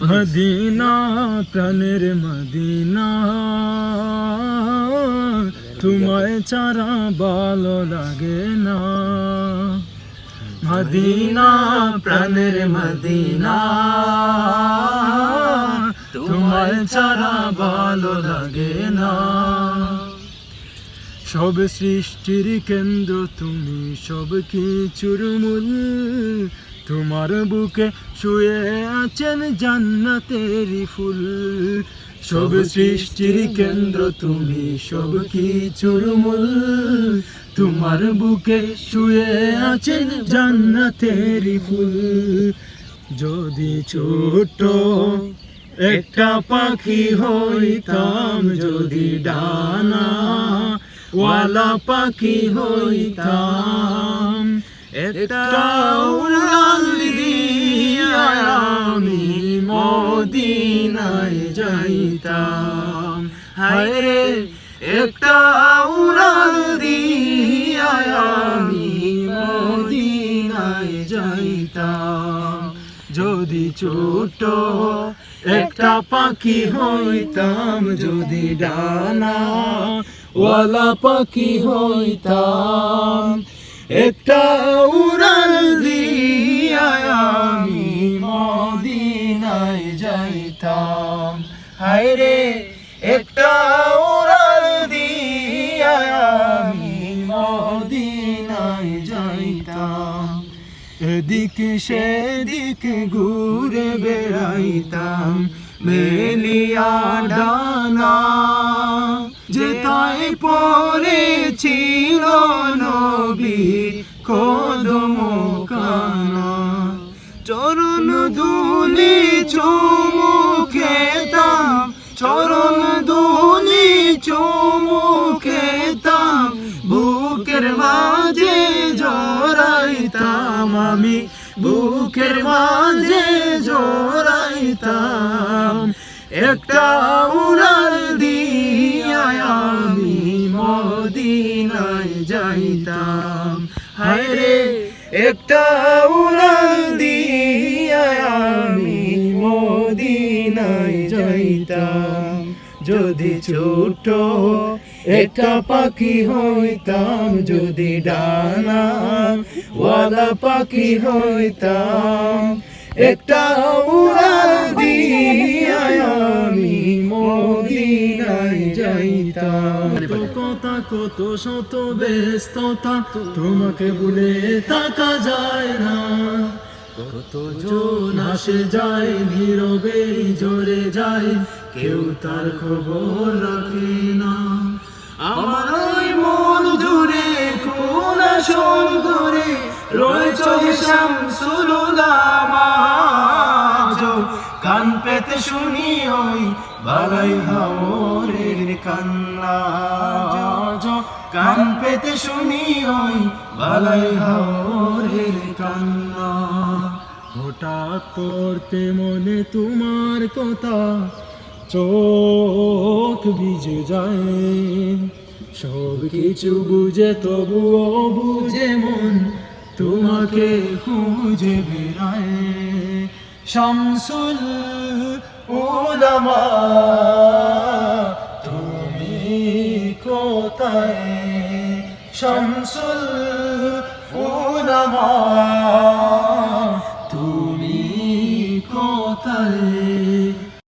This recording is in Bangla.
মদিনা প্রাণের মদিনা, তোমায় ছাড়া ভালো লাগে না। মদিনা প্রাণের মদিনা, তোমায় ছাড়া ভালো লাগে না। সব সৃষ্টির কেন্দ্র তুমি, সব কিছুর মূল। তোমার বুকে শুয়ে আছেন জান্নাতেরই ফুল। সব সৃষ্টির কেন্দ্র তুমি, সব কিছুর মূল। তোমার বুকে শুয়ে আছেন জান্নাতেরই ফুল। যদি ছোট একটা পাখি হইতাম, যদি ডানা ওয়ালা পাখি হইতাম, একটা উড়াল দিয়া আমি মদিনায় যাইতাম। হায় রে একটা উড়াল দিয়া আমি মদিনায় যাইতাম। যদি ছোট একটা পাখি হইতাম, যদি ডানা ওয়ালা পাখি হইতাম, একটা উড়াল দিয়া আমি মদিনায় যাইতাম। হায় রে একটা উড়াল দিয়া আমি মদিনায় যাইতাম। এদিকে সেদিকে ঘুরে বেড়াইতাম মেলিয়া ডানা, যেথায় পড়েছিল নবীর কদম কানা। চরণ ধুলি চুমু খেতাম, চরণ ধুলি চুমু খেতাম, বুকের মাঝে জড়াইতাম আমি, বুকের মাঝে জড়াইতাম। একটা উড়াল দিয়া আমি মদিনায় যাইতাম। হায় রে একটা উড়াল দিয়া আমি মদিনায় যাইতাম। যদি ছোট একটা পাখি হইতাম, যদি ডানা ওয়ালা পাখি হইতাম, একটা উড়াল দিয়া আমি মদিনায় যাইতাম। কথা কত শত ব্যস্ততা, তোমাকে ভুলে থাকা যায় না। কত জন আসে যায় নীরবে ঝরে যায়, কেউ তার খবর রাখে না। আমার ওই মন জুড়ে কোন আসল করে রয়েছে শামসুল উলামা। কান পেতে শুনি ওই বালাই হাওরের কান্না, কান পেতে শুনি ওই বালাই হাওরের কান্না। হঠাৎ পড়তে মনে তোমার কথা, চোখ ভিজে যায়। সব কিছু বুঝে তবুও বুঝে মন তোমাকে খুঁজে বেড়ায়। শামসুল উলামা তুমি কোথায়? শামসুল উলামা তুমি কোথায়?